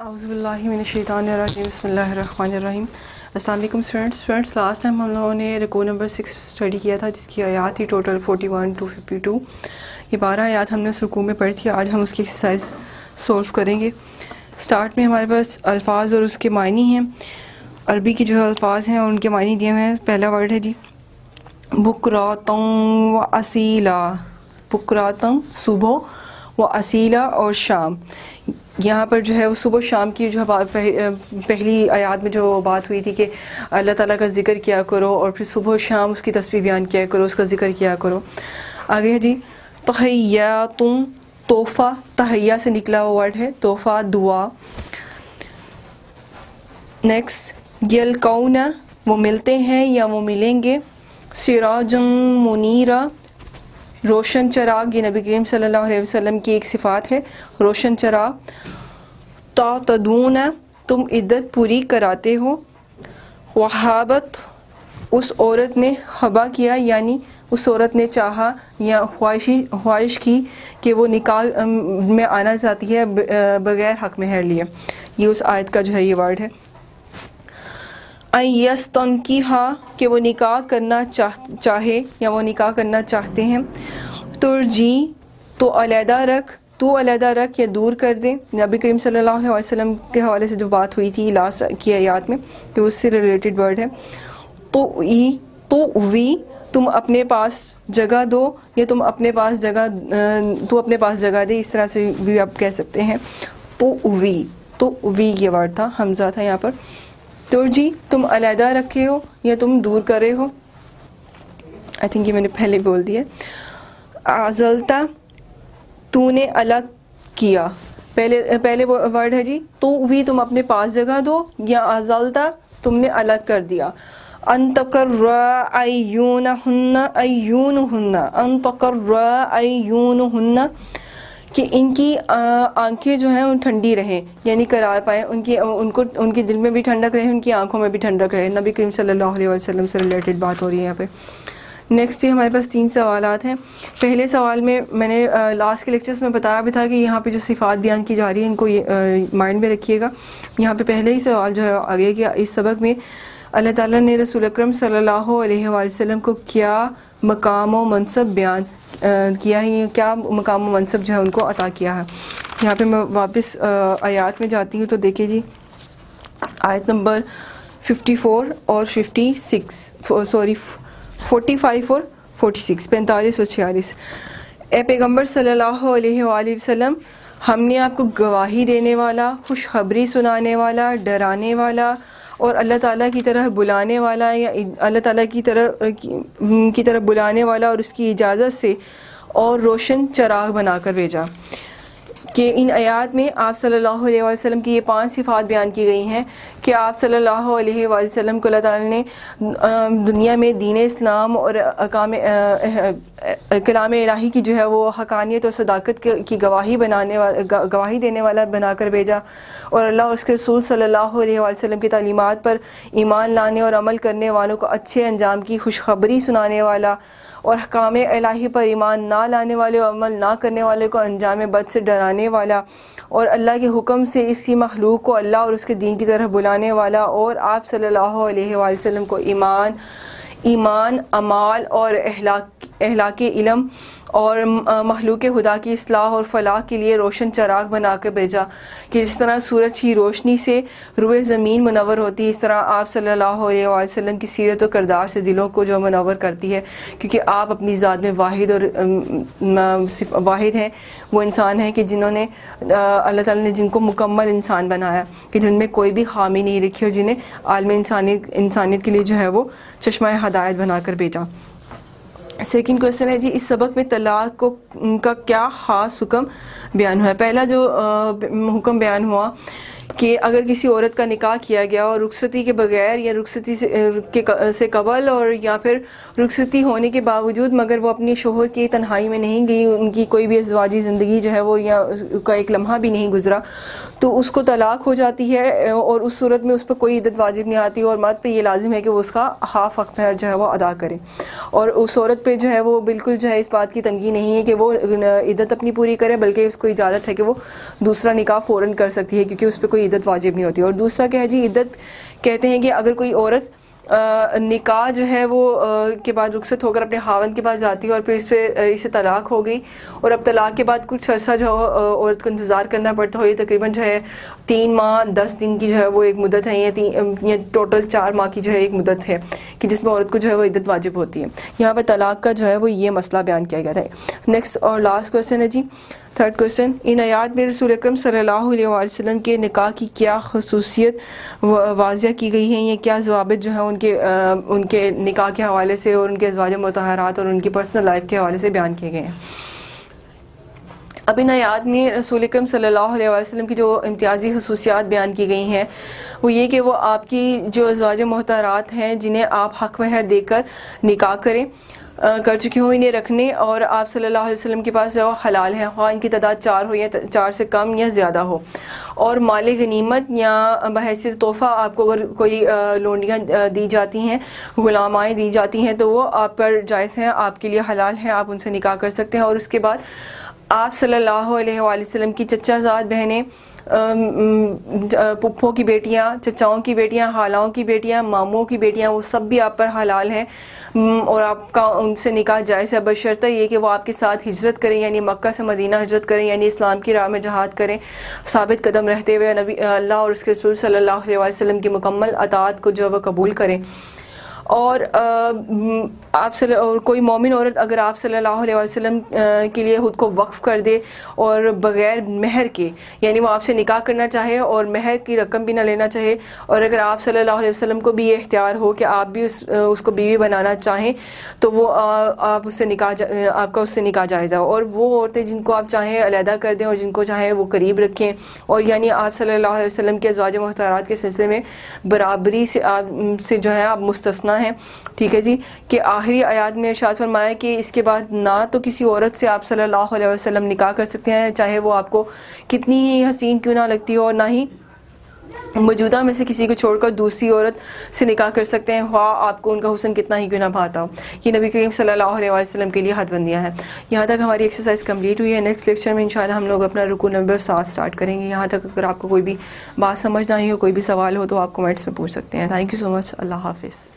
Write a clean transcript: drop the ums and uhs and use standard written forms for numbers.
اعوذ باللہ من الشیطان الرجیم بسم اللہ الرحمن الرحیم۔ السلام علیکم اسٹوڈنٹس، لاسٹ ٹائم ہم لوگوں نے رکوع نمبر 6 اسٹڈی کیا تھا، جس کی آیات تھی ٹوٹل 41 to 52۔ یہ 12 آیات ہم نے اس رکوع میں پڑھی تھی۔ آج ہم اس کی ایکسرسائز سولو کریں گے۔ سٹارٹ میں ہمارے پاس الفاظ اور اس کے معنی ہیں۔ عربی کے جو الفاظ ہیں ان کے معنی دیے ہوئے ہیں۔ پہلا ورڈ ہے جی بکراتن و اصیلا۔ بکراتن صبح، و اصیلا اور شام۔ یہاں پر جو ہے وہ صبح شام کی جو پہلی آیات میں جو بات ہوئی تھی کہ اللہ تعالیٰ کا ذکر کیا کرو اور پھر صبح و شام اس کی تسبیح بیان کیا کرو، اس کا ذکر کیا کرو۔ آگے ہے جی تحیاتن، تحفہ، تحیہ سے نکلا ہوا ورڈ ہے، تحفہ دعا۔ نیکسٹ یلقون، وہ ملتے ہیں یا وہ ملیں گے۔ سراجا منیرا، روشن چراغ، یہ نبی کریم صلی اللہ علیہ وسلم کی ایک صفات ہے، روشن چراغ۔ تعتدون، تم عدت پوری کراتے ہو۔ وہابت، اس عورت نے حبا کیا، یعنی اس عورت نے چاہا یا خواہش کی کہ وہ نکاح میں آنا چاہتی ہے بغیر حق مہر لیے۔ یہ اس آیت کا جو ہے یہ ورڈ ہے۔ یستنکحا، کہ وہ نکاح کرنا چاہے یا وہ نکاح کرنا چاہتے ہیں۔ ترجی، تو علیحدہ رکھ، تو علیحدہ رکھ یا دور کر دے۔ نبی کریم صلی اللہ علیہ وسلم کے حوالے سے جو بات ہوئی تھی لاسٹ کی آیات میں، کہ اس سے ریلیٹڈ ورڈ ہے۔ تو وی، تم اپنے پاس جگہ دو، یا تم اپنے پاس جگہ، تو اپنے پاس جگہ دے، اس طرح سے بھی آپ کہہ سکتے ہیں۔ تو وی یہ ورڈ تھا، حمزہ تھا یہاں پر۔ ترجی، تم علیحدہ رکھے ہو یا تم دور کرے ہو۔ آئی تھنک یہ میں نے پہلے بول دیا۔ عزلتا، تو نے الگ کیا۔ پہلے ورڈ ہے جی تو وی، تم اپنے پاس جگہ دو، یا عزلتا، تم نے الگ کر دیا۔ ان تقر اعینہن، ان تقر اعینہن، کہ ان کی آنکھیں جو ہیں ان ٹھنڈی رہیں، یعنی قرار پائیں، ان کے دل میں بھی ٹھنڈک رہے، ان کی آنکھوں میں بھی ٹھنڈک رہے۔ نبی کریم صلی اللہ علیہ وسلم سے ریلیٹڈ بات ہو رہی ہے یہاں پہ۔ نیکسٹ یہ ہمارے پاس 3 سوالات ہیں۔ پہلے سوال میں میں نے لاسٹ کے لیکچرز میں بتایا بھی تھا کہ یہاں پہ جو صفات بیان کی جا رہی ہیں ان کو مائنڈ میں رکھیے گا۔ یہاں پہ پہلے ہی سوال جو ہے آگے کہ اس سبق میں اللہ تعالیٰ نے رسول اکرم صلی اللہ علیہ وسلم کو کیا مقام و منصب بیان کیا ہے، کیا مقام و منصب جو ہے ان کو عطا کیا ہے۔ یہاں پہ میں واپس آیات میں جاتی ہوں تو دیکھیں جی، آیت نمبر 54 اور 45 اور 46، 45 اور 46۔ اے پیغمبر صلی اللہ علیہ وآلہ وسلم، ہم نے آپ کو گواہی دینے والا، خوشخبری سنانے والا، ڈرانے والا اور اللہ تعالیٰ کی طرح بلانے والا، یا اللہ تعالیٰ کی طرف بلانے والا اور اس کی اجازت سے اور روشن چراغ بنا کر بھیجا۔ کہ ان آیات میں آپ صلی اللہ علیہ وسلم کی یہ 5 صفات بیان کی گئی ہیں کہ آپ صلی اللہ علیہ وسلم کو اللہ تعالیٰ نے دنیا میں دین اسلام اور کلام الہی کی جو ہے وہ حقانیت اور صداقت کی گواہی دینے والا بنا کر بھیجا، اور اللہ اور اس کے رسول صلی اللہ علیہ وسلم کی تعلیمات پر ایمان لانے اور عمل کرنے والوں کو اچھے انجام کی خوشخبری سنانے والا، اور حکام الہی پر ایمان نہ لانے والے اور عمل نہ کرنے والے کو انجام بد سے ڈرانے والا، اور اللہ کے حکم سے اس کی مخلوق کو اللہ اور اس کے دین کی طرف بلانے والا، اور آپ صلی اللہ علیہ وآلہ وسلم کو ایمان، اعمال اور اخلاق علم اور مخلوق خدا کی اصلاح اور فلاح کے لیے روشن چراغ بنا کر بھیجا۔ کہ جس طرح سورج کی روشنی سے روئے زمین منور ہوتی ہے، اس طرح آپ صلی اللہ علیہ وآلہ وسلم کی سیرت و کردار سے دلوں کو جو منور کرتی ہے، کیونکہ آپ اپنی ذات میں واحد ہیں۔ وہ انسان ہیں کہ جنہوں نے اللہ تعالیٰ نے جن کو مکمل انسان بنایا، کہ جن میں کوئی بھی خامی نہیں رکھی، اور جنہیں عالم انسانیت کے لیے جو ہے وہ چشمہ ہدایت بنا کر بھیجا۔ سیکنڈ کویسچن ہے جی، اس سبق میں طلاق کا کیا خاص حکم بیان ہوا ہے؟ پہلا جو حکم بیان ہوا کہ اگر کسی عورت کا نکاح کیا گیا اور رخصتی کے بغیر یا رخصتی سے قبل اور یا پھر رخصتی ہونے کے باوجود مگر وہ اپنے شوہر کی تنہائی میں نہیں گئی، ان کی کوئی بھی ازدواجی زندگی جو ہے وہ یا اس کا ایک لمحہ بھی نہیں گزرا، تو اس کو طلاق ہو جاتی ہے، اور اس صورت میں اس پر کوئی عدت واجب نہیں آتی، اور مرد پہ یہ لازم ہے کہ وہ اس کا ہاف حق مہر جو ہے وہ ادا کرے، اور اس عورت پہ جو ہے وہ بالکل جو ہے اس بات کی تنگی نہیں ہے کہ وہ عدت اپنی پوری کرے، بلکہ اس کو اجازت ہے کہ وہ دوسرا نکاح فوراً کر سکتی ہے، کیونکہ اس پہ کوئی عدت واجب نہیں ہوتی. اور دوسرا کیا ہے جی, عدت کہتے ہیں کہ اگر کوئی عورت نکاح جو ہے وہ کے بعد رخصت ہو کر اپنے خاوند کے پاس جاتی ہے اور پھر اسے طلاق ہو گئی, اور اب طلاق کے بعد کچھ عرصہ جو عورت کو انتظار کرنا پڑتا ہو, یہ تقریباً جو ہے 3 ماہ 10 دن کی جو ہے وہ ایک مدت ہے, یا ٹوٹل 4 ماہ کی جو ہے ایک مدت ہے کہ جس میں عورت کو جو ہے وہ عدت واجب ہوتی ہے. یہاں پہ طلاق کا جو ہے وہ یہ مسئلہ بیان کیا گیا ہے. نیکسٹ اور لاسٹ کویشچن ہے جی, 3rd کویشچن, ان آیات میں رسول اکرم صلی اللہ علیہ وآلہ وسلم کے نکاح کی کیا خصوصیت واضح کی گئی ہیں, یا کیا ضوابط جو ہیں ان کے نکاح کے حوالے سے اور ان کے ازواج مطہرات اور ان کی پرسنل لائف کے حوالے سے بیان کیے گئے ہیں. اب ان آیات میں رسول اکرم صلی اللہ علیہ وآلہ وسلم کی جو امتیازی خصوصیات بیان کی گئی ہیں وہ یہ کہ وہ آپ کی جو ازواج مطہرات ہیں جنہیں آپ حق مہر دے کر نکاح کر چکے ہوں, انہیں رکھنے اور آپ صلی اللہ علیہ وسلم کے پاس جو حلال ہیں, خواہ ان کی تعداد 4 ہو یا 4 سے کم یا زیادہ ہو. اور مال غنیمت یا بحیثیت تحفہ آپ کو اگر کوئی لونڈیاں دی جاتی ہیں, غلامائیں دی جاتی ہیں, تو وہ آپ پر جائز ہیں, آپ کے لیے حلال ہیں, آپ ان سے نکاح کر سکتے ہیں. اور اس کے بعد آپ صلی اللہ علیہ وآلہ وسلم کی چچا زاد بہنیں, پھپھوں کی بیٹیاں, چچاؤں کی بیٹیاں, خالاؤں کی بیٹیاں, ماموں کی بیٹیاں, وہ سب بھی آپ پر حلال ہیں, اور آپ کا ان سے نکاح جائز ہے بشرطہ یہ کہ وہ آپ کے ساتھ ہجرت کریں, یعنی مکہ سے مدینہ ہجرت کریں, یعنی اسلام کی راہ میں جہاد کریں, ثابت قدم رہتے ہوئے نبی اللہ اور اس کے رسول صلی اللہ علیہ وآلہ وسلم کی مکمل اطاعت کو جو وہ قبول کریں. اور اور کوئی مومن عورت اگر آپ صلی اللہ علیہ وسلم کے لیے خود کو وقف کر دے اور بغیر مہر کے, یعنی وہ آپ سے نکاح کرنا چاہے اور مہر کی رقم بھی نہ لینا چاہے, اور اگر آپ صلی اللہ علیہ وسلم کو بھی یہ اختیار ہو کہ آپ بھی اس کو بیوی بنانا چاہیں, تو وہ آپ کا اس سے نکاح جائز ہے. اور وہ عورتیں جن کو آپ چاہیں علیحدہ کر دیں اور جن کو چاہیں وہ قریب رکھیں, اور یعنی آپ صلی اللہ علیہ وسلم کے ازواج مطہرات کے سلسلے میں برابری سے جو ہے آپ مستثنیٰ ہیں. ٹھیک ہے جی, کہ آخری آیات میں ارشاد فرمایا کہ اس کے بعد نہ تو کسی عورت سے آپ صلی اللہ علیہ وسلم نکاح کر سکتے ہیں, چاہے وہ آپ کو کتنی ہی حسین کیوں نہ لگتی ہو, اور نہ ہی موجودہ میں سے کسی کو چھوڑ کر دوسری عورت سے نکاح کر سکتے ہیں, خواہ آپ کو ان کا حسن کتنا ہی کیوں نہ بھاتا ہو. یہ نبی کریم صلی اللہ علیہ وسلم کے لیے حد بندیاں ہیں. یہاں تک ہماری ایکسرسائز کمپلیٹ ہوئی ہے. نیکسٹ لیکچر میں انشاءاللہ ہم لوگ اپنا رکوع نمبر 7 سٹارٹ کریں گے. یہاں تک اگر آپ کو کوئی بھی بات سمجھ نہ آئی ہو, کوئی بھی سوال ہو, تو آپ کمنٹس میں پوچھ سکتے ہیں. تھینک یو سو مچ. اللہ حافظ.